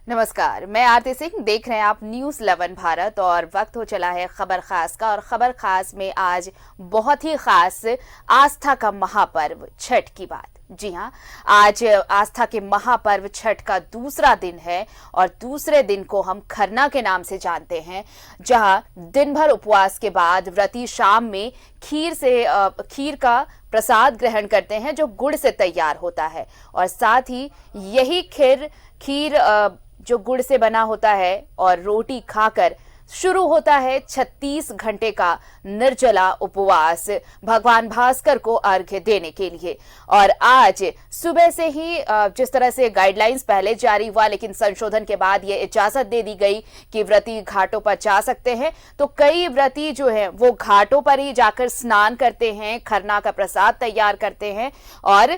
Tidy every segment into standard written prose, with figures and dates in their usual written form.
नमस्कार, मैं आरती सिंह। देख रहे हैं आप न्यूज़ 11 भारत और वक्त हो चला है खबर खास का। और खबर खास में आज बहुत ही खास आस्था का महापर्व छठ की बात। जी हाँ, आज आस्था के महापर्व छठ का दूसरा दिन है और दूसरे दिन को हम खरना के नाम से जानते हैं, जहां दिन भर उपवास के बाद व्रती शाम में खीर का प्रसाद ग्रहण करते हैं जो गुड़ से तैयार होता है। और साथ ही यही खीर जो गुड़ से बना होता है और रोटी खाकर शुरू होता है 36 घंटे का निर्जला उपवास भगवान भास्कर को अर्घ्य देने के लिए। और आज सुबह से ही जिस तरह से गाइडलाइंस पहले जारी हुआ, लेकिन संशोधन के बाद ये इजाजत दे दी गई कि व्रती घाटों पर जा सकते हैं, तो कई व्रती जो हैं वो घाटों पर ही जाकर स्नान करते हैं, खरना का प्रसाद तैयार करते हैं और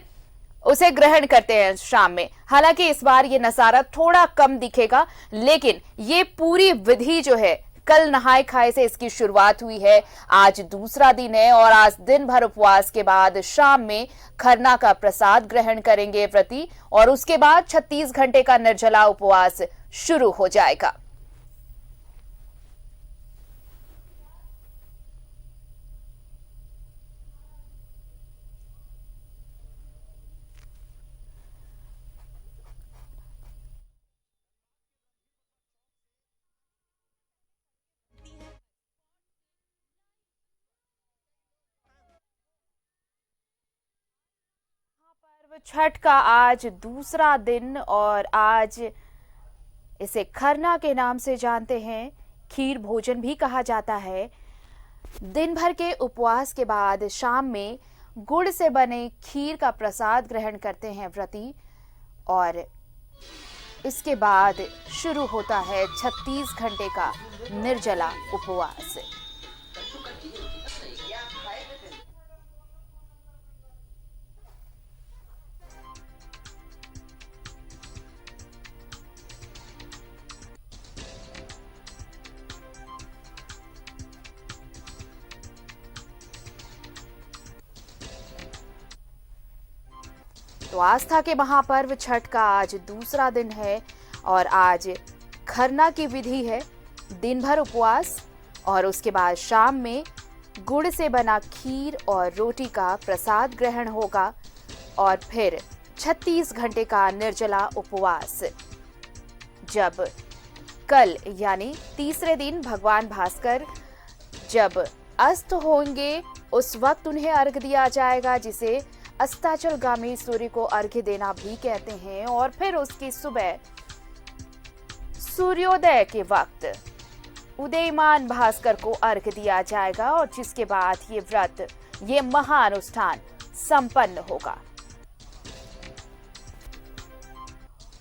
उसे ग्रहण करते हैं शाम में। हालांकि इस बार ये नजारा थोड़ा कम दिखेगा, लेकिन ये पूरी विधि जो है कल नहाए खाए से इसकी शुरुआत हुई है। आज दूसरा दिन है और आज दिन भर उपवास के बाद शाम में खरना का प्रसाद ग्रहण करेंगे व्रती और उसके बाद 36 घंटे का निर्जला उपवास शुरू हो जाएगा। छठ का आज दूसरा दिन और आज इसे खरना के नाम से जानते हैं, खीर भोजन भी कहा जाता है। दिन भर के उपवास के बाद शाम में गुड़ से बने खीर का प्रसाद ग्रहण करते हैं व्रती और इसके बाद शुरू होता है 36 घंटे का निर्जला उपवास। तो आस्था के महापर्व छठ का आज दूसरा दिन है और आज खरना की विधि है। दिन भर उपवास और उसके बाद शाम में गुड़ से बना खीर और रोटी का प्रसाद ग्रहण होगा और फिर 36 घंटे का निर्जला उपवास। जब कल यानी तीसरे दिन भगवान भास्कर जब अस्त होंगे, उस वक्त उन्हें अर्घ दिया जाएगा, जिसे अस्ताचलगामी सूर्य को अर्घ्य देना भी कहते हैं। और फिर उसकी सुबह सूर्योदय के वक्त उदयमान भास्कर को अर्घ्य दिया जाएगा और जिसके बाद ये महाअनुष्ठान संपन्न होगा।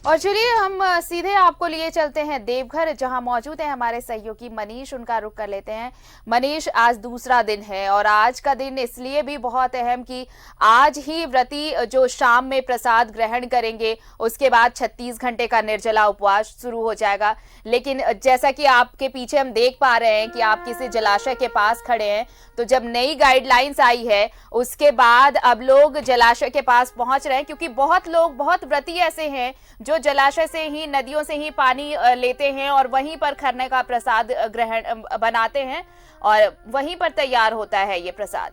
और चलिए हम सीधे आपको लिए चलते हैं देवघर, जहां मौजूद है हमारे सहयोगी मनीष। उनका रुख कर लेते हैं। मनीष, आज दूसरा दिन है और आज का दिन इसलिए भी बहुत अहम कि आज ही व्रती जो शाम में प्रसाद ग्रहण करेंगे, उसके बाद 36 घंटे का निर्जला उपवास शुरू हो जाएगा। लेकिन जैसा कि आपके पीछे हम देख पा रहे हैं कि आप किसी जलाशय के पास खड़े हैं, तो जब नई गाइडलाइंस आई है उसके बाद अब लोग जलाशय के पास पहुंच रहे हैं, क्योंकि बहुत व्रती ऐसे हैं जो जलाशय से ही, नदियों से ही पानी लेते हैं और वहीं पर खरने का प्रसाद ग्रहण बनाते हैं और वहीं पर तैयार होता है ये प्रसाद।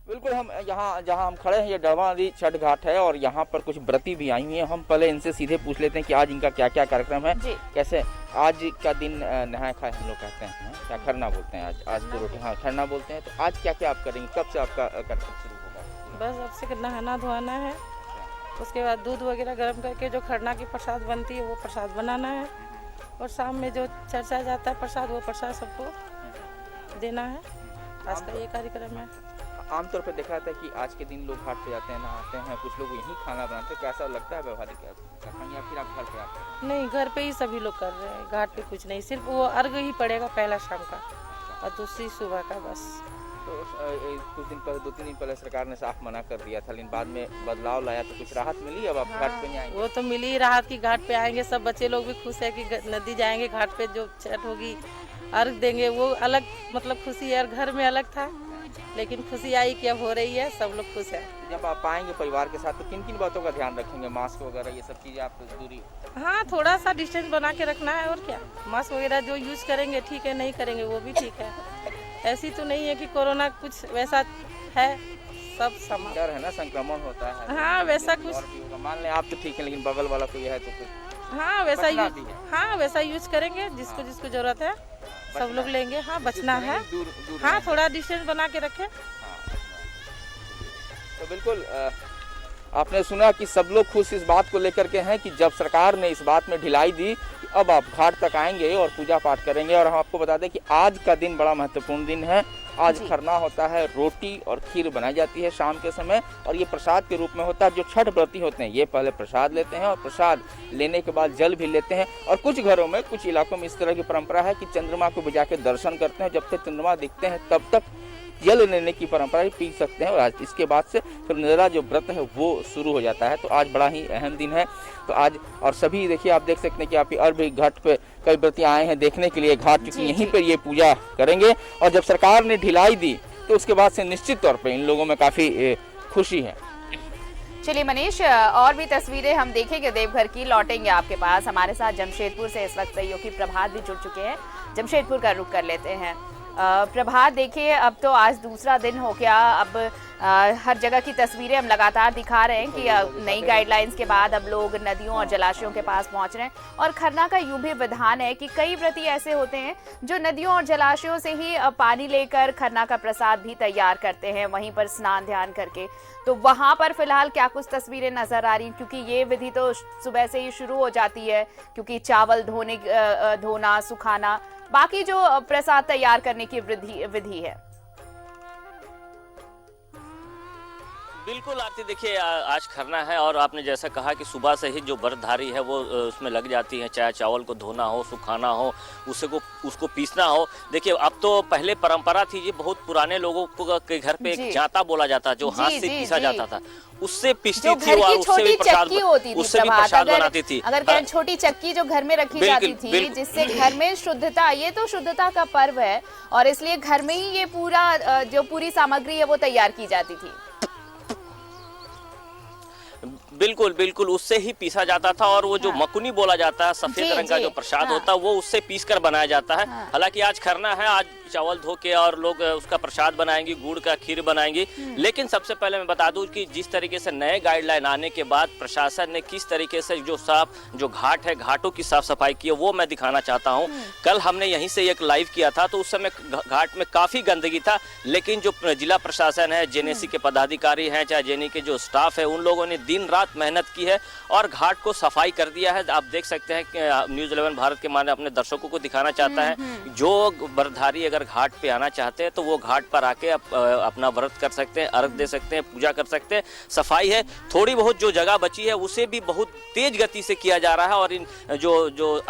बिल्कुल, हम यहाँ जहाँ हम खड़े हैं ये डरवा नदी छठ घाट है और यहाँ पर कुछ व्रती भी आई हुई हैं। हम पहले इनसे सीधे पूछ लेते हैं कि आज इनका क्या क्या कार्यक्रम है, कैसे आज का दिन नहाए खाए हम लोग कहते हैं, क्या खरना बोलते हैं आज तो रोटी, हाँ खरना बोलते हैं। तो आज क्या क्या आप करेंगे, कब से आपका कार्यक्रम शुरू होगा? बस अब से नहाना धोना है, उसके बाद दूध वगैरह गर्म करके जो खरना की प्रसाद बनती है वो प्रसाद बनाना है और शाम में जो चर्चा जाता है प्रसाद, वो प्रसाद सबको देना है। आज का ये कार्यक्रम है। आमतौर पर देखा जाता है कि आज के दिन लोग घाट पे जाते हैं, नहाते हैं, कुछ लोग यहीं खाना बनाते हैं। कैसा लगता है व्यवहारिक या फिर आप घर पे आते हैं? नहीं, घर पे ही सभी लोग कर रहे हैं, घाट पे कुछ नहीं, सिर्फ वो अर्घ ही पड़ेगा पहला शाम का और दूसरी सुबह का बस। तो कुछ दिन पहले, 2-3 दिन पहले सरकार ने साफ मना कर दिया था, लेकिन बाद में बदलाव लाया तो कुछ राहत मिली। अब आप घाट पे नहीं आएंगे? वो तो मिली राहत की, घाट पे आएंगे, सब बच्चे लोग भी खुश है कि नदी जाएंगे, घाट पे जो छठ होगी अर्घ देंगे, वो अलग मतलब खुशी है। और घर में अलग था लेकिन खुशी आई कि अब हो रही है, सब लोग खुश हैं। जब आप आएंगे परिवार के साथ तो किन किन बातों का ध्यान रखेंगे? मास्क वगैरह ये सब चीजें, आप दूरी? हाँ, थोड़ा सा डिस्टेंस बना के रखना है और क्या। मास्क वगैरह जो यूज करेंगे ठीक है, नहीं करेंगे वो भी ठीक है। ऐसी तो नहीं है कि कोरोना कुछ वैसा है, सब समान डर है ना, संक्रमण होता है। हाँ, वैसा कुछ और भी होगा। मान लें आप तो ठीक है, लेकिन बगल वाला कोई है तो कुछ हाँ वैसा बचना यूज भी है। हाँ वैसा यूज करेंगे, जिसको जिसको जरूरत है सब लोग लेंगे। हाँ, बचना है। दूर दूर हाँ, रहना। थोड़ा डिस्टेंस बना के रखें। हाँ। तो बिल्कुल आपने सुना कि सब लोग खुश इस बात को लेकर के हैं कि जब सरकार ने इस बात में ढिलाई दी कि अब आप घाट तक आएंगे और पूजा पाठ करेंगे। और हम आपको बता दें कि आज का दिन बड़ा महत्वपूर्ण दिन है। आज खरना होता है, रोटी और खीर बनाई जाती है शाम के समय, और ये प्रसाद के रूप में होता है। जो छठ व्रती होते हैं ये पहले प्रसाद लेते हैं और प्रसाद लेने के बाद जल भी लेते हैं। और कुछ घरों में, कुछ इलाकों में इस तरह की परंपरा है कि चंद्रमा को बुझा के दर्शन करते हैं। जब तक चंद्रमा दिखते हैं तब तक जल लेने की परंपरा पी सकते हैं, और आज इसके बाद से फिर निर्जला जो व्रत है वो शुरू हो जाता है। तो आज बड़ा ही अहम दिन है। तो आज और सभी देखिए, आप देख सकते हैं कि आप और भी घाट पे कई व्रती आए हैं देखने के लिए घाट, क्योंकि यहीं पर ये पूजा करेंगे। और जब सरकार ने ढिलाई दी तो उसके बाद से निश्चित तौर पर इन लोगों में काफी खुशी है। चलिए मनीष, और भी तस्वीरें हम देखेंगे देवघर की, लौटेंगे आपके पास। हमारे साथ जमशेदपुर से इस वक्त सहयोगी प्रभात भी जुड़ चुके हैं। जमशेदपुर का रुख कर लेते हैं। प्रभात, देखिए अब तो आज दूसरा दिन हो गया। अब हर जगह की तस्वीरें हम लगातार दिखा रहे हैं कि नई गाइडलाइंस के बाद अब लोग नदियों और जलाशयों के पास पहुंच रहे हैं। और खरना का यूं भी विधान है कि कई व्रती ऐसे होते हैं जो नदियों और जलाशयों से ही पानी लेकर खरना का प्रसाद भी तैयार करते हैं, वहीं पर स्नान ध्यान करके। तो वहां पर फिलहाल क्या कुछ तस्वीरें नजर आ रही, क्योंकि ये विधि तो सुबह से ही शुरू हो जाती है, क्योंकि चावल धोना, सुखाना, बाकी जो प्रसाद तैयार करने की विधि है। बिल्कुल आरती, देखिए आज खरना है और आपने जैसा कहा कि सुबह से ही जो व्रतधारी है वो उसमें लग जाती है, चाहे चावल को धोना हो, सुखाना हो, उसको पीसना हो। देखिए अब तो पहले परंपरा थी, ये बहुत पुराने लोगों के घर पे एक जाता बोला जाता, जो हाथ से पीसा जाता था, उससे पीसती थी और उससे भी प्रसाद बनाती थी। अगर छोटी चक्की जो घर में रखी जाती थी, जिससे घर में शुद्धता, ये तो शुद्धता का पर्व है और इसलिए घर में ही ये पूरी सामग्री है वो तैयार की जाती थी। बिल्कुल बिल्कुल, उससे ही पीसा जाता था। और वो जो मकुनी बोला जाता है, सफेद रंग का जो प्रसाद होता है, वो उससे पीस कर बनाया जाता है। हालांकि आज खरना है, आज चावल धो के और लोग उसका प्रसाद बनाएंगे, गुड़ का खीर बनाएंगे। लेकिन सबसे पहले मैं बता दूं कि जिस तरीके से नए गाइडलाइन आने के बाद प्रशासन ने किस तरीके से जो घाट है, घाटों की साफ सफाई की है, वो मैं दिखाना चाहता हूं। कल हमने यहीं से एक लाइव किया था, तो उस समय घाट में काफी गंदगी था, लेकिन जो जिला प्रशासन है, जेनेसी के पदाधिकारी हैं, चाहे जेनी के जो स्टाफ है, उन लोगों ने दिन रात मेहनत की है और घाट को सफाई कर दिया है। आप देख सकते हैं कि न्यूज़ 11 भारत के माने अपने दर्शकों को दिखाना चाहता है, जो व्रतधारी अगर घाट पे आना चाहते हैं तो वो घाट पर आके अपना व्रत कर सकते हैं, अर्घ दे सकते हैं, पूजा कर सकते हैं। सफाई है, थोड़ी बहुत जो जगह बची है उसे भी बहुत तेज गति से किया जा रहा है। और इन जो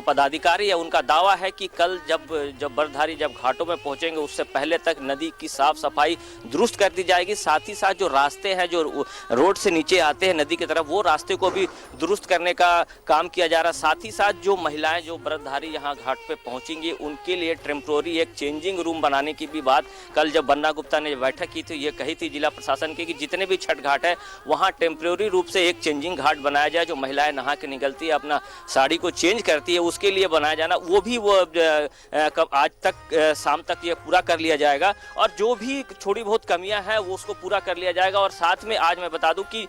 पदाधिकारी है, उनका दावा है कि कल जब व्रतधारी जब घाटों में पहुंचेंगे उससे पहले तक नदी की साफ सफाई दुरुस्त कर दी जाएगी। साथ ही साथ जो रास्ते हैं, जो रोड से नीचे आते हैं नदी की तरफ, वो रास्ते को भी दुरुस्त करने का काम किया जा रहा है। साथ ही साथ जो महिलाएं, जो व्रतधारी यहाँ घाट पे पहुंचेंगी, उनके लिए टेम्पोररी एक चेंजिंग रूम बनाने की भी बात कल जब बन्ना गुप्ता ने बैठक की थी, ये कही थी जिला प्रशासन की कि जितने भी छठ घाट है वहाँ टेम्पोररी रूप से एक चेंजिंग घाट बनाया जाए। जो महिलाएं नहा के निकलती है, अपना साड़ी को चेंज करती है, उसके लिए बनाया जाना, वो भी आज तक शाम तक ये पूरा कर लिया जाएगा। और जो भी थोड़ी बहुत कमियां हैं वो उसको पूरा कर लिया जाएगा। और साथ में आज मैं बता दूं कि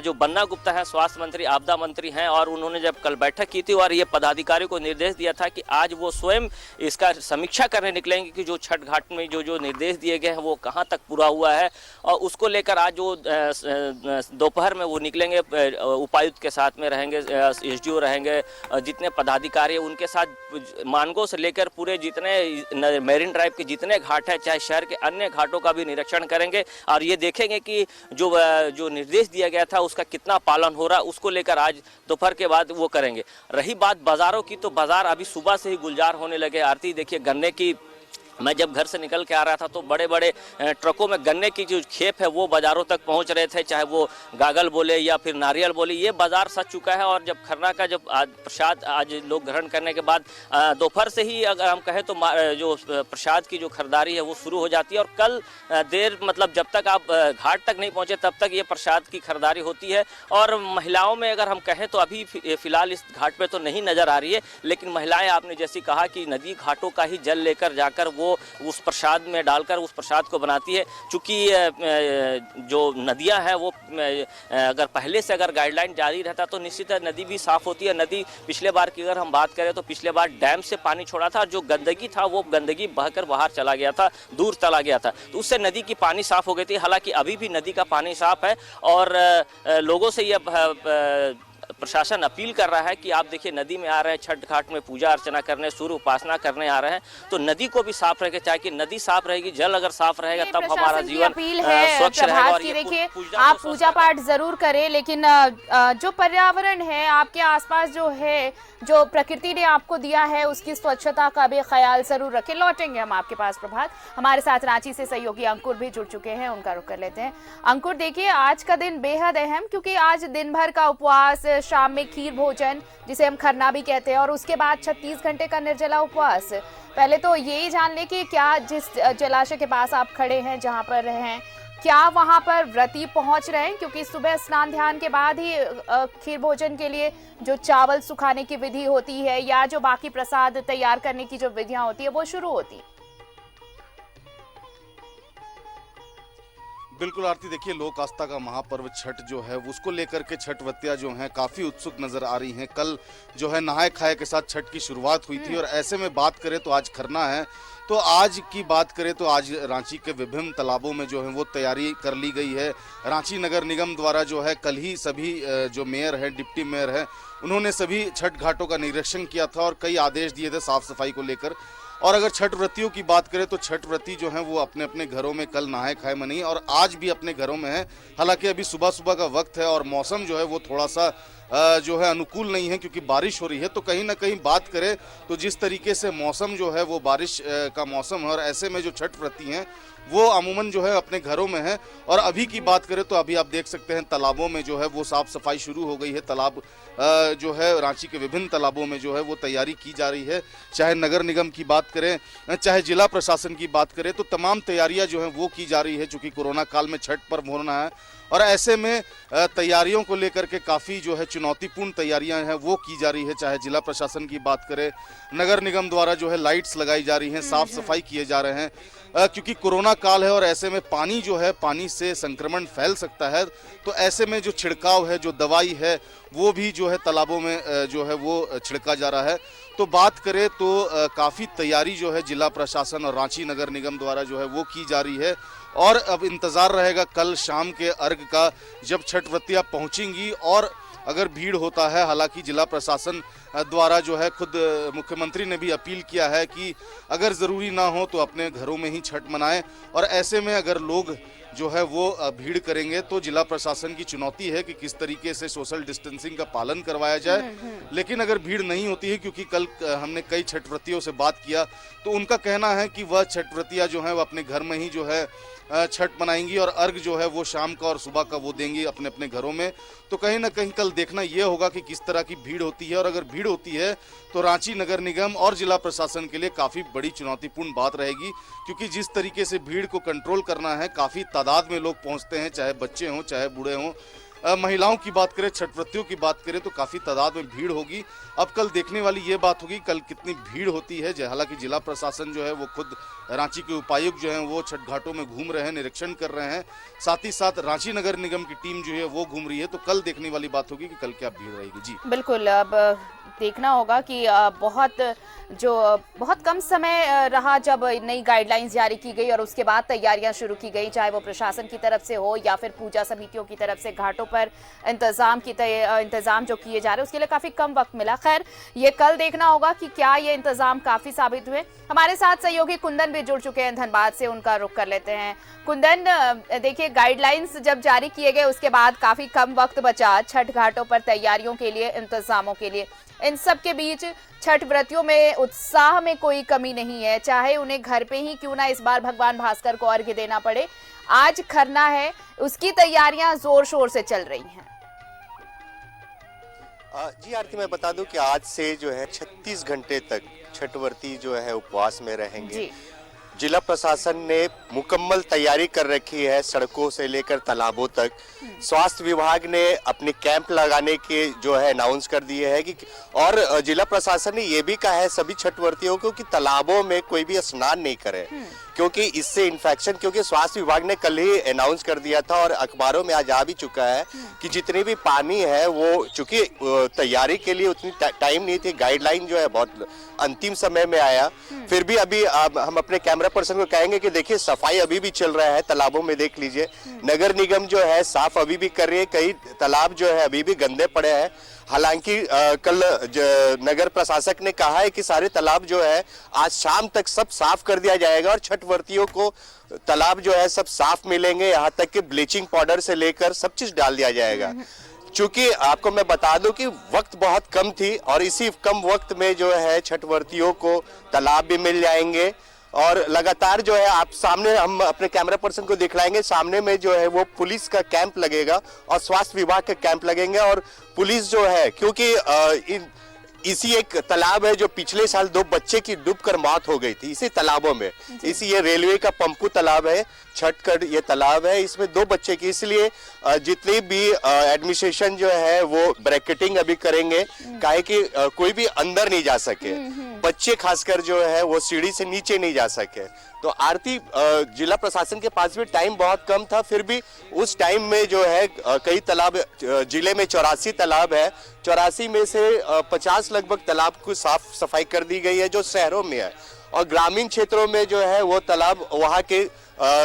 जो बन्ना गुप्ता है, स्वास्थ्य मंत्री, आपदा मंत्री हैं, और उन्होंने जब कल बैठक की थी और ये पदाधिकारियों को निर्देश दिया था कि आज वो स्वयं इसका समीक्षा करने निकलेंगे कि जो छठ घाट में जो निर्देश दिए गए हैं वो कहाँ तक पूरा हुआ है। और उसको लेकर आज जो दोपहर में वो निकलेंगे, उपायुक्त के साथ में रहेंगे, एसडीओ रहेंगे, जितने पदाधिकारी हैं उनके साथ मानगो से लेकर पूरे जितने मेरीन ड्राइव के जितने घाट हैं, चाहे शहर के अन्य घाटों का भी निरीक्षण करेंगे और ये देखेंगे कि जो निर्देश दिया गया था उसका कितना पालन हो रहा है। उसको लेकर आज दोपहर के बाद वो करेंगे। रही बात बाजारों की, तो बाजार अभी सुबह से ही गुलजार होने लगे। आरती, देखिए गन्ने की मैं जब घर से निकल के आ रहा था तो बड़े बड़े ट्रकों में गन्ने की जो खेप है वो बाज़ारों तक पहुंच रहे थे, चाहे वो गागल बोले या फिर नारियल बोले। ये बाज़ार सज चुका है और जब खरना का जब प्रसाद आज लोग ग्रहण करने के बाद दोपहर से ही अगर हम कहें तो जो प्रसाद की जो खरीदारी है वो शुरू हो जाती है और कल देर मतलब जब तक आप घाट तक नहीं पहुँचे तब तक ये प्रसाद की खरीदारी होती है। और महिलाओं में अगर हम कहें तो अभी फ़िलहाल इस घाट पर तो नहीं नज़र आ रही है, लेकिन महिलाएँ आपने जैसी कहा कि नदी घाटों का ही जल लेकर जाकर वो उस प्रसाद में डालकर उस प्रसाद को बनाती है। चूँकि जो नदियां हैं वो अगर पहले से अगर गाइडलाइन जारी रहता तो निश्चित है नदी भी साफ़ होती है। नदी पिछले बार की अगर हम बात करें तो पिछले बार डैम से पानी छोड़ा था और जो गंदगी था वो गंदगी बहकर बाहर चला गया था, दूर चला गया था, तो उससे नदी की पानी साफ़ हो गई थी। हालांकि अभी भी नदी का पानी साफ़ है और लोगों से यह प्रशासन अपील कर रहा है कि आप देखिए नदी में आ रहे हैं, छठ घाट में पूजा अर्चना करने, सूर्य उपासना करने आ रहे हैं, तो नदी को भी साफ रखे, चाहे कि नदी साफ रहेगी, जल अगर साफ रहेगा तब हमारा जीवन स्वच्छ रहेगा। और ये देखिए आप पूजा पाठ जरूर करें, लेकिन जो पर्यावरण है आपके आसपास जो है, जो प्रकृति ने आपको दिया है, उसकी स्वच्छता का भी ख्याल जरूर रखें। लौटेंगे हम आपके पास प्रभात, हमारे साथ रांची से सहयोगी अंकुर भी जुड़ चुके हैं, उनका रुख कर लेते हैं। अंकुर देखिए आज का दिन बेहद अहम, क्योंकि आज दिन भर का उपवास, शाम में खीर भोजन जिसे हम खरना भी कहते हैं, और उसके बाद 36 घंटे का निर्जला उपवास। पहले तो यही जान ले कि क्या जिस जलाशय के पास आप खड़े हैं, जहां पर हैं, क्या वहां पर व्रती पहुंच रहे हैं? क्योंकि सुबह स्नान ध्यान के बाद ही खीर भोजन के लिए जो चावल सुखाने की विधि होती है या जो बाकी प्रसाद तैयार करने की जो विधियां होती है वो शुरू होती है। बिल्कुल आरती, देखिए लोक आस्था का महापर्व छठ जो है उसको लेकर के छठ व्रतियाँ जो हैं काफ़ी उत्सुक नज़र आ रही हैं। कल जो है नहाए खाए के साथ छठ की शुरुआत हुई थी और ऐसे में बात करें तो आज खरना है, तो आज की बात करें तो आज रांची के विभिन्न तालाबों में जो है वो तैयारी कर ली गई है। रांची नगर निगम द्वारा जो है कल ही सभी जो मेयर हैं, डिप्टी मेयर हैं, उन्होंने सभी छठ घाटों का निरीक्षण किया था और कई आदेश दिए थे साफ़ सफाई को लेकर। और अगर छठ व्रतियों की बात करें तो छठ व्रती जो हैं वो अपने अपने घरों में कल नहाए खाए मनाई और आज भी अपने घरों में है। हालांकि अभी सुबह सुबह का वक्त है और मौसम जो है वो थोड़ा सा जो है अनुकूल नहीं है क्योंकि बारिश हो रही है। तो कहीं ना कहीं बात करें तो जिस तरीके से मौसम जो है वो बारिश का मौसम है और ऐसे में जो छठ व्रती हैं वो अमूमन जो है अपने घरों में है। और अभी की बात करें तो अभी आप देख सकते हैं तालाबों में जो है वो साफ़ सफाई शुरू हो गई है। तालाब जो है रांची के विभिन्न तालाबों में जो है वो तैयारी की जा रही है। चाहे नगर निगम की बात करें, चाहे जिला प्रशासन की बात करें, तो तमाम तैयारियां जो हैं वो की जा रही है। चूँकि कोरोना काल में छठ पर्व होना है और ऐसे में तैयारियों को लेकर के काफ़ी जो है चुनौतीपूर्ण तैयारियां हैं वो की जा रही है। चाहे जिला प्रशासन की बात करें, नगर निगम द्वारा जो है लाइट्स लगाई जा रही हैं, साफ़ सफाई किए जा रहे हैं क्योंकि कोरोना काल है और ऐसे में पानी जो है, पानी से संक्रमण फैल सकता है। तो ऐसे में जो छिड़काव है, जो दवाई है, वो भी जो है तालाबों में जो है वो छिड़का जा रहा है। तो बात करें तो काफ़ी तैयारी जो है जिला प्रशासन और रांची नगर निगम द्वारा जो है वो की जा रही है। और अब इंतज़ार रहेगा कल शाम के अर्घ का, जब छठ व्रतियाँ पहुँचेंगी और अगर भीड़ होता है। हालांकि जिला प्रशासन द्वारा जो है खुद मुख्यमंत्री ने भी अपील किया है कि अगर ज़रूरी ना हो तो अपने घरों में ही छठ मनाएं। और ऐसे में अगर लोग जो है वो भीड़ करेंगे तो जिला प्रशासन की चुनौती है कि किस तरीके से सोशल डिस्टेंसिंग का पालन करवाया जाए। लेकिन अगर भीड़ नहीं होती है, क्योंकि कल हमने कई छठ व्रतियों से बात किया तो उनका कहना है कि वह छठ व्रतियाँ जो हैं वो अपने घर में ही जो है छठ मनाएंगी और अर्घ जो है वो शाम का और सुबह का वो देंगी अपने अपने घरों में। तो कहीं ना कहीं कल देखना ये होगा कि किस तरह की भीड़ होती है। और अगर भीड़ होती है तो रांची नगर निगम और जिला प्रशासन के लिए काफ़ी बड़ी चुनौतीपूर्ण बात रहेगी, क्योंकि जिस तरीके से भीड़ को कंट्रोल करना है, काफ़ी तादाद में लोग पहुंचते हैं, चाहे बच्चे हों चाहे बूढ़े हों। महिलाओं की बात करें, छठ व्रतियों की बात करें तो काफ़ी तादाद में भीड़ होगी। अब कल देखने वाली ये बात होगी कल कितनी भीड़ होती है। हालांकि जिला प्रशासन जो है वो खुद रांची के उपायुक्त जो हैं वो छठ घाटों में घूम रहे हैं, निरीक्षण कर रहे हैं, साथ ही साथ रांची नगर निगम की टीम जो है वो घूम रही है। तो कल देखने वाली बात होगी कि कल क्या भीड़ रहेगी। जी बिल्कुल, अब देखना होगा कि बहुत कम समय रहा जब नई गाइडलाइंस जारी की गई और उसके बाद तैयारियां शुरू की गई, चाहे वो प्रशासन की तरफ से हो या फिर पूजा समितियों की तरफ से घाटों पर इंतजाम जो किए जा रहे हैं उसके लिए काफी कम वक्त मिला। खैर, ये कल देखना होगा कि क्या ये इंतजाम काफी साबित हुए। हमारे साथ सहयोगी कुंदन भी जुड़ चुके हैं धनबाद से, उनका रुख कर लेते हैं। कुंदन, देखिए गाइडलाइंस जब जारी किए गए उसके बाद काफी कम वक्त बचा छठ घाटों पर तैयारियों के लिए, इंतजामों के लिए, इन सब के बीच छठ व्रतियों में उत्साह में कोई कमी नहीं है, चाहे उन्हें घर पे ही क्यों ना इस बार भगवान भास्कर को अर्घ्य देना पड़े। आज खरना है, उसकी तैयारियां जोर शोर से चल रही हैं। जी आरती, मैं बता दूं कि आज से जो है 36 घंटे तक छठ व्रती जो है उपवास में रहेंगे। जिला प्रशासन ने मुकम्मल तैयारी कर रखी है, सड़कों से लेकर तालाबों तक। स्वास्थ्य विभाग ने अपने कैंप लगाने के जो है अनाउंस कर दिए है कि, और जिला प्रशासन ने ये भी कहा है सभी छठ व्रतियों को कि तालाबों में कोई भी स्नान नहीं करे, क्योंकि इससे इन्फेक्शन, क्योंकि स्वास्थ्य विभाग ने कल ही अनाउंस कर दिया था और अखबारों में आज आ भी चुका है कि जितनी भी पानी है वो, चूंकि तैयारी के लिए उतनी टाइम नहीं थी, गाइडलाइन जो है बहुत अंतिम समय में आया, फिर भी अभी हम अपने कैमरा पर्सन को कहेंगे कि देखिए सफाई अभी भी चल रहा है तालाबों में, देख लीजिए। नगर निगम जो है साफ अभी भी कर रही है, कई तालाब जो है अभी भी गंदे पड़े हैं। हालांकि कल नगर प्रशासक ने कहा है कि सारे तालाब जो है आज शाम तक सब साफ कर दिया जाएगा और छठ व्रतियों को तालाब जो है सब साफ मिलेंगे, यहाँ तक कि ब्लीचिंग पाउडर से लेकर सब चीज डाल दिया जाएगा। चूंकि आपको मैं बता दूं कि वक्त बहुत कम थी और इसी कम वक्त में जो है छठ व्रतियों को तालाब भी मिल जाएंगे और लगातार जो है आप सामने, हम अपने कैमरा पर्सन को दिखलाएंगे, सामने में जो है वो पुलिस का कैंप लगेगा और स्वास्थ्य विभाग के कैंप लगेंगे। और पुलिस जो है, क्योंकि इसी एक तालाब है जो पिछले साल 2 बच्चे की डूबकर मौत हो गई थी इसी तालाबों में, इसी ये रेलवे का पंपू तालाब है, छठगढ़ ये तालाब है, इसमें 2 बच्चे की, इसलिए जितनी भी एडमिनिस्ट्रेशन जो है वो ब्रैकेटिंग अभी करेंगे, काहे कि कोई भी अंदर नहीं जा सके, बच्चे खासकर जो है वो सीढ़ी से नीचे नहीं जा सके। तो आरती, जिला प्रशासन के पास भी टाइम बहुत कम था, फिर भी उस टाइम में जो है कई तालाब, जिले में 84 तालाब है, 84 में से 50 लगभग तालाब को साफ सफाई कर दी गई है जो शहरों में है, और ग्रामीण क्षेत्रों में जो है वो तालाब वहाँ के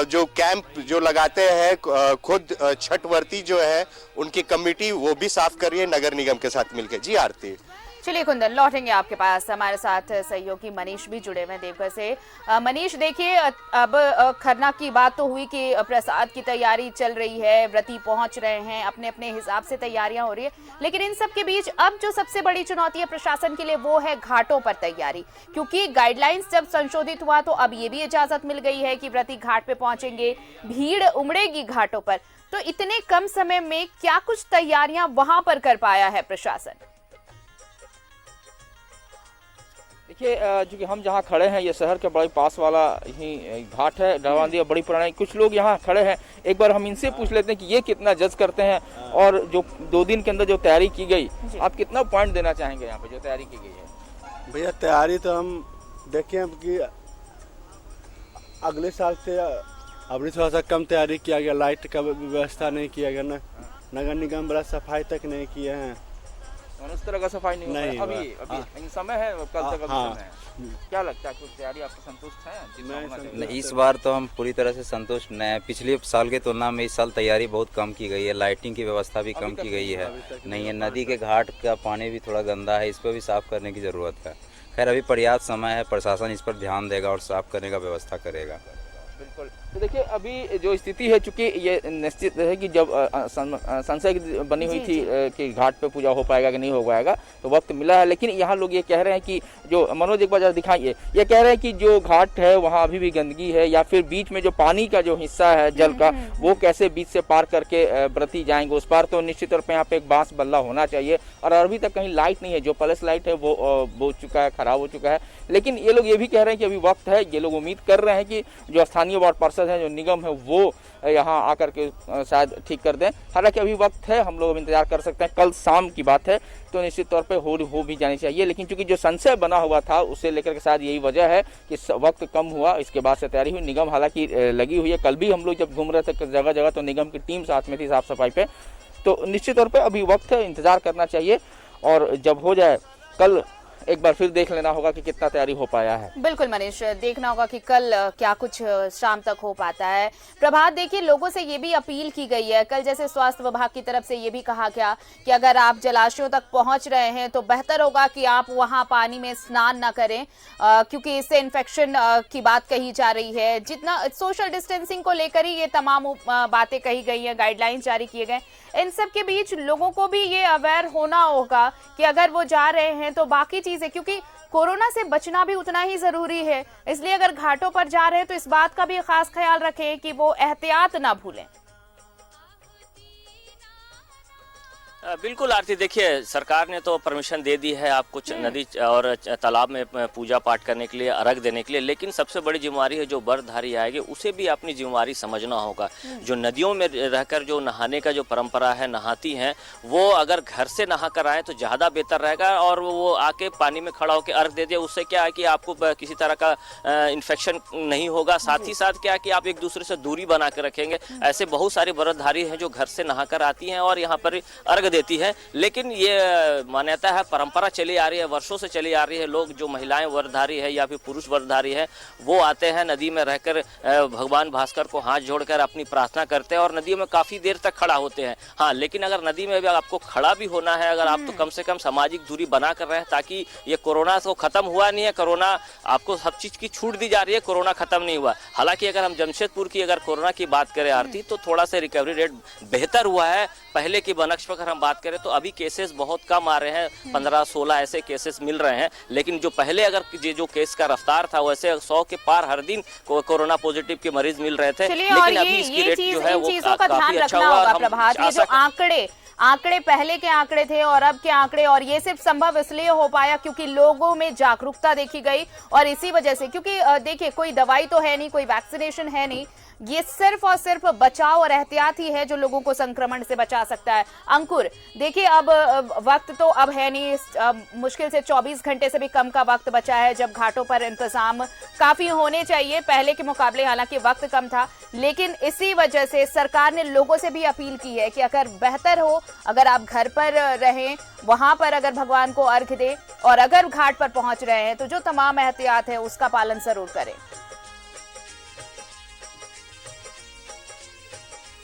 जो कैंप जो लगाते हैं खुद छठ व्रती जो है उनकी कमेटी वो भी साफ कर रही है नगर निगम के साथ मिलकर। जी आरती। चलिए कुंदन, लौटेंगे आपके पास, हमारे साथ सहयोगी मनीष भी जुड़े हुए हैं देवघर से। मनीष, देखिए अब खरना की बात तो हुई कि प्रसाद की तैयारी चल रही है, व्रती पहुंच रहे हैं, अपने अपने हिसाब से तैयारियां हो रही है, लेकिन इन सब के बीच अब जो सबसे बड़ी चुनौती है प्रशासन के लिए वो है घाटों पर तैयारी, क्योंकि गाइडलाइंस जब संशोधित हुआ तो अब ये भी इजाजत मिल गई है कि व्रती घाट पे पहुंचेंगे, भीड़ उमड़ेगी घाटों पर, तो इतने कम समय में क्या कुछ तैयारियां वहां पर कर पाया है प्रशासन? देखिए, चूँकि हम जहाँ खड़े हैं ये शहर के बड़े पास वाला ही घाट है, डरवांदी, बड़ी पुरानी। कुछ लोग यहाँ खड़े हैं, एक बार हम इनसे पूछ लेते हैं कि ये कितना जज करते हैं और जो 2 दिन के अंदर जो तैयारी की गई, आप कितना पॉइंट देना चाहेंगे यहाँ पे जो तैयारी की गई है? भैया तैयारी तो हम देखें अब कि अगले साल से अभी थोड़ा सा कम तैयारी किया गया, लाइट का व्यवस्था नहीं किया गया, नगर निगम बड़ा सफाई तक नहीं किए हैं, उस तरह का सफाई नहीं अभी इन समय है, कल तक समय है। क्या लगता है, कुछ तैयारी आपको संतुष्ट है? नहीं, इस बार तो हम पूरी तरह से संतुष्ट नहीं है। पिछले साल के तुलना में इस साल तैयारी बहुत कम की गई है, लाइटिंग की व्यवस्था भी कम की गई है। नहीं है, नदी के घाट का पानी भी थोड़ा गंदा है, इस पर भी साफ करने की ज़रूरत है। खैर अभी पर्याप्त समय है, प्रशासन इस पर ध्यान देगा और साफ करने का व्यवस्था करेगा। बिल्कुल। तो देखिए अभी जो स्थिति है, चूंकि ये निश्चित है कि जब संशय बनी हुई थी कि घाट पे पूजा हो पाएगा कि नहीं हो पाएगा, तो वक्त मिला है, लेकिन यहाँ लोग ये कह रहे हैं कि जो मनोज एक बार जरा दिखाइए, ये कह रहे हैं कि जो घाट है वहाँ अभी भी गंदगी है, या फिर बीच में जो पानी का जो हिस्सा है जल का, वो कैसे बीच से पार करके व्रती जाएंगे उस पार। तो निश्चित तौर पर यहाँ पे एक बांस बल्ला होना चाहिए, और अभी तक कहीं लाइट नहीं है, जो प्लस लाइट है वो हो चुका है, खराब हो चुका है। लेकिन ये लोग ये भी कह रहे हैं कि अभी वक्त है, ये लोग उम्मीद कर रहे हैं कि जो स्थानीय वार्ड पार्षद है, जो निगम है, वो यहाँ आकर के शायद ठीक कर दें। हालांकि अभी वक्त है, हम लोग इंतजार कर सकते हैं, कल शाम की बात है, तो निश्चित तौर पे हो भी जानी चाहिए। लेकिन चूंकि जो संशय बना हुआ था उससे लेकर के शायद यही वजह है कि वक्त कम हुआ, इसके बाद से तैयारी हुई। निगम हालांकि लगी हुई है, कल भी हम लोग जब घूम रहे थे जगह जगह तो निगम की टीम साथ में थी साफ सफाई पे। तो निश्चित तौर पर अभी वक्त है, इंतजार करना चाहिए, और जब हो जाए कल एक बार फिर देख लेना होगा कि कितना तैयारी हो पाया है। बिल्कुल मनीष, देखना होगा कि कल क्या कुछ शाम तक हो पाता है। प्रभात, देखिए लोगों से ये भी अपील की गई है कल, जैसे स्वास्थ्य विभाग की तरफ से ये भी कहा गया कि अगर आप जलाशयों तक पहुंच रहे हैं तो बेहतर होगा कि आप वहां पानी में स्नान ना करें, क्योंकि इससे इन्फेक्शन की बात कही जा रही है। जितना सोशल डिस्टेंसिंग को लेकर ही ये तमाम बातें कही गई हैं, गाइडलाइंस जारी किए गए। इन सब के बीच लोगों को भी ये अवेयर होना होगा कि अगर वो जा रहे हैं तो बाकी चीजें, क्योंकि कोरोना से बचना भी उतना ही जरूरी है, इसलिए अगर घाटों पर जा रहे हैं तो इस बात का भी खास ख्याल रखें कि वो एहतियात ना भूलें। बिल्कुल आरती, देखिए सरकार ने तो परमिशन दे दी है आपको नदी और तालाब में पूजा पाठ करने के लिए, अर्घ देने के लिए, लेकिन सबसे बड़ी जिम्मेवारी है जो व्रतधारी आएंगे उसे भी अपनी जिम्मेवारी समझना होगा। जो नदियों में रहकर जो नहाने का जो परंपरा है, नहाती हैं, वो अगर घर से नहा कर आए तो ज़्यादा बेहतर रहेगा और वो आके पानी में खड़ा होकर अर्घ दे दे। उससे क्या है कि आपको किसी तरह का इन्फेक्शन नहीं होगा, साथ ही साथ क्या है कि आप एक दूसरे से दूरी बना कर रखेंगे। ऐसे बहुत सारे व्रतधारी हैं जो घर से नहा कर आती हैं और यहाँ पर अर्घ देती है, लेकिन ये मान्यता है, परंपरा चली आ रही है, वर्षों से चली आ रही है। लोग जो महिलाएं व्रतधारी है या फिर पुरुष व्रतधारी है वो आते हैं नदी में रहकर भगवान भास्कर को हाथ जोड़कर अपनी प्रार्थना करते हैं और नदी में काफी देर तक खड़ा होते हैं। हाँ, लेकिन अगर नदी में भी आपको खड़ा भी होना है, अगर आप तो कम से कम सामाजिक दूरी बना कर रहे हैं, ताकि ये कोरोना तो खत्म हुआ नहीं है, कोरोना आपको सब चीज की छूट दी जा रही है, कोरोना खत्म नहीं हुआ। हालांकि अगर हम जमशेदपुर की अगर कोरोना की बात करें आरती, तो थोड़ा सा रिकवरी रेट बेहतर हुआ है पहले की बनस्पत अगर हम बात करें तो अभी केसेस बहुत कम आ रहे हैं, 15-16 ऐसे केसेस मिल रहे हैं। लेकिन जो पहले अगर जो केस का रफ्तार था वैसे 100 के पार हर दिन कोरोना पॉजिटिव के मरीज मिल रहे थे, लेकिन अभी इसकी रेट जो है वो काफी अच्छा हुआ। प्रभात, ये जो आंकड़े पहले के आंकड़े थे और अब के आंकड़े, और ये सिर्फ संभव इसलिए हो पाया क्योंकि लोगों में जागरूकता देखी गई और इसी वजह से, क्योंकि देखिए कोई दवाई तो है नहीं, कोई वैक्सीनेशन है नहीं, ये सिर्फ और सिर्फ बचाव और एहतियात ही है जो लोगों को संक्रमण से बचा सकता है। अंकुर, देखिए अब वक्त तो अब है नहीं, मुश्किल से 24 घंटे से भी कम का वक्त बचा है जब घाटों पर इंतजाम काफी होने चाहिए पहले के मुकाबले, हालांकि वक्त कम था, लेकिन इसी वजह से सरकार ने लोगों से भी अपील की है कि अगर बेहतर हो अगर आप घर पर रहें, वहां पर अगर भगवान को अर्घ दें और अगर घाट पर पहुंच रहे हैं तो जो तमाम एहतियात है उसका पालन जरूर करें।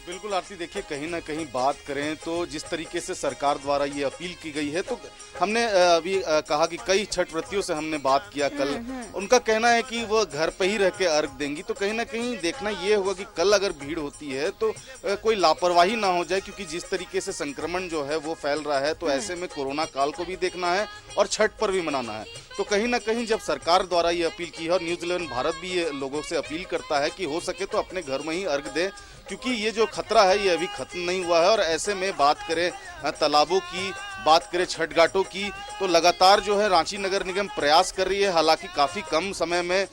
बिल्कुल आरती, देखिए कहीं ना कहीं बात करें तो जिस तरीके से सरकार द्वारा ये अपील की गई है, तो हमने अभी कहा कि कई छठ व्रतियों से हमने बात किया कल, उनका कहना है कि वो घर पे ही रह के अर्घ देंगी। तो कहीं ना कहीं देखना ये होगा कि कल अगर भीड़ होती है तो कोई लापरवाही ना हो जाए, क्योंकि जिस तरीके से संक्रमण जो है वो फैल रहा है, तो ऐसे में कोरोना काल को भी देखना है और छठ पर भी मनाना है। तो कहीं ना कहीं जब सरकार द्वारा ये अपील की है और न्यूज़ 11 भारत भी ये लोगों से अपील करता है कि हो सके तो अपने घर में ही अर्घ दे, क्योंकि ये जो खतरा है ये अभी खत्म नहीं हुआ है। और ऐसे में बात करें तालाबों की, बात करें छठ घाटों की, तो लगातार जो है रांची नगर निगम प्रयास कर रही है। हालांकि काफ़ी कम समय में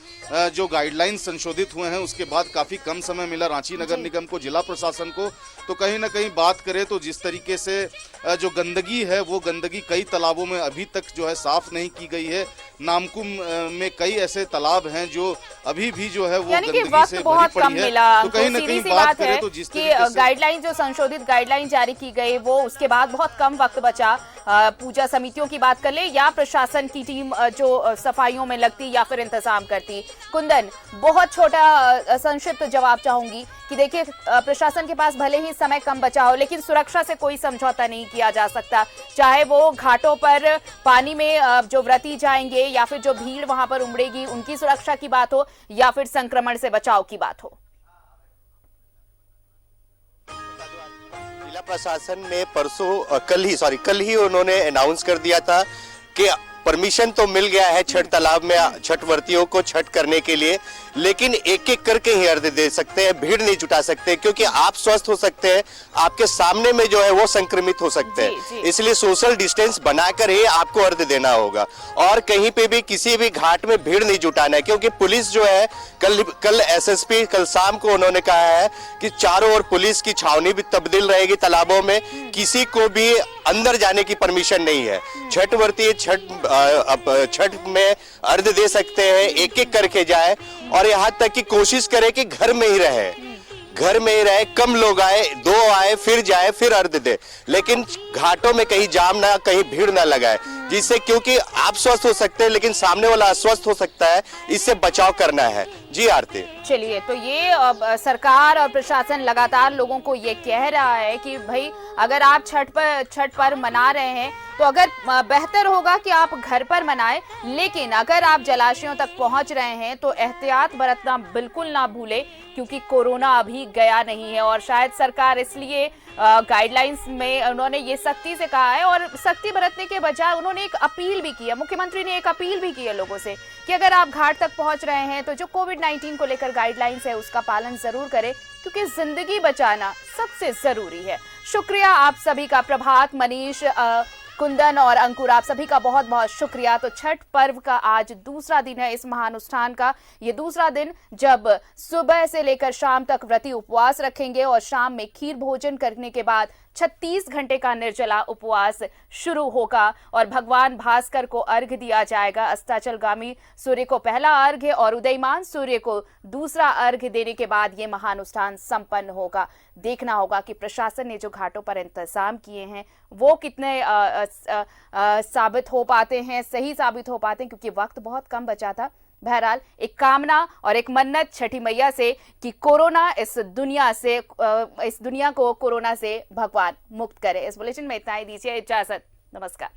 जो गाइडलाइंस संशोधित हुए हैं उसके बाद काफ़ी कम समय मिला रांची नगर निगम को, जिला प्रशासन को। तो कहीं ना कहीं बात करें तो जिस तरीके से जो गंदगी है वो गंदगी कई तालाबों में अभी तक जो है साफ नहीं की गई है। नामकुम में कई ऐसे तालाब हैं जो अभी भी जो है वो गंदगी से भरी पड़ी है। तो कहीं ना कहीं बात करें तो जिस तरीके से गाइडलाइन, जो संशोधित गाइडलाइन जारी की गई वो उसके बाद बहुत कम वक्त बचा। पूजा समितियों की बात कर ले या प्रशासन की टीम जो सफाइयों में लगती या फिर इंतजाम करती। कुंदन, बहुत छोटा संक्षिप्त जवाब चाहूंगी कि देखिए प्रशासन के पास भले ही समय कम बचा हो, लेकिन सुरक्षा से कोई समझौता नहीं किया जा सकता, चाहे वो घाटों पर पानी में जो व्रती जाएंगे या फिर जो भीड़ वहां पर उमड़ेगी उनकी सुरक्षा की बात हो या फिर संक्रमण से बचाव की बात हो। जिला प्रशासन ने कल ही उन्होंने अनाउंस कर दिया था कि परमिशन तो मिल गया है छठ तालाब में छठ व्रतियों को छठ करने के लिए, लेकिन एक एक करके ही अर्घ दे सकते हैं, भीड़ नहीं जुटा सकते, क्योंकि आप स्वस्थ हो सकते हैं, आपके सामने में जो है वो संक्रमित हो सकते हैं। इसलिए सोशल डिस्टेंस बनाकर ही आपको अर्घ देना होगा और कहीं पे भी किसी भी घाट में भीड़ नहीं जुटाना है, क्योंकि पुलिस जो है कल एसएसपी कल शाम को उन्होंने कहा है कि चारों ओर पुलिस की छावनी भी तब्दील रहेगी तालाबों में, किसी को भी अंदर जाने की परमिशन नहीं है। छठ व्रती छठ में अर्घ दे सकते हैं, एक एक करके जाए और यहाँ तक कि कोशिश करें कि घर में ही रहे, कम लोग आए, 2 आए फिर जाए फिर अर्घ दे, लेकिन घाटों में कहीं जाम ना, कहीं भीड़ ना लगाए। जिससे, क्योंकि आप स्वस्थ हो सकते हैं लेकिन सामने वाला अस्वस्थ हो सकता है, इससे बचाव करना है। जी आरती। चलिए, तो ये सरकार और प्रशासन लगातार लोगों को ये कह रहा है कि भाई अगर आप छठ पर मना रहे हैं तो अगर बेहतर होगा कि आप घर पर मनाएं, लेकिन अगर आप जलाशयों तक पहुंच रहे हैं तो एहतियात बरतना बिल्कुल ना भूलें, क्योंकि कोरोना अभी गया नहीं है। और शायद सरकार इसलिए गाइडलाइंस में उन्होंने ये सख्ती से कहा है, और सख्ती बरतने के बजाय उन्होंने एक अपील भी की है। मुख्यमंत्री ने एक अपील भी की है लोगों से कि अगर आप घाट तक पहुंच रहे हैं तो जो कोविड-19 को लेकर गाइडलाइंस है उसका पालन जरूर करें, क्योंकि जिंदगी बचाना सबसे जरूरी है। शुक्रिया आप सभी का, प्रभात, मनीष, कुंदन और अंकुर, आप सभी का बहुत बहुत शुक्रिया। तो छठ पर्व का आज दूसरा दिन है इस महानुष्ठान का। ये दूसरा दिन जब सुबह से लेकर शाम तक व्रती उपवास रखेंगे और शाम में खीर भोजन करने के बाद 36 घंटे का निर्जला उपवास शुरू होगा और भगवान भास्कर को अर्घ्य दिया जाएगा। अस्ताचलगामी सूर्य को पहला अर्घ्य और उदयमान सूर्य को दूसरा अर्घ्य देने के बाद ये महानुष्ठान संपन्न होगा। देखना होगा कि प्रशासन ने जो घाटों पर इंतजाम किए हैं वो कितने साबित हो पाते हैं, सही साबित हो पाते हैं, क्योंकि वक्त बहुत कम बचा था। बहरहाल एक कामना और एक मन्नत छठी मैया से कि कोरोना इस दुनिया को कोरोना से भगवान मुक्त करे। इस बुलेटिन में इतना ही, दीजिए इजाजत, नमस्कार।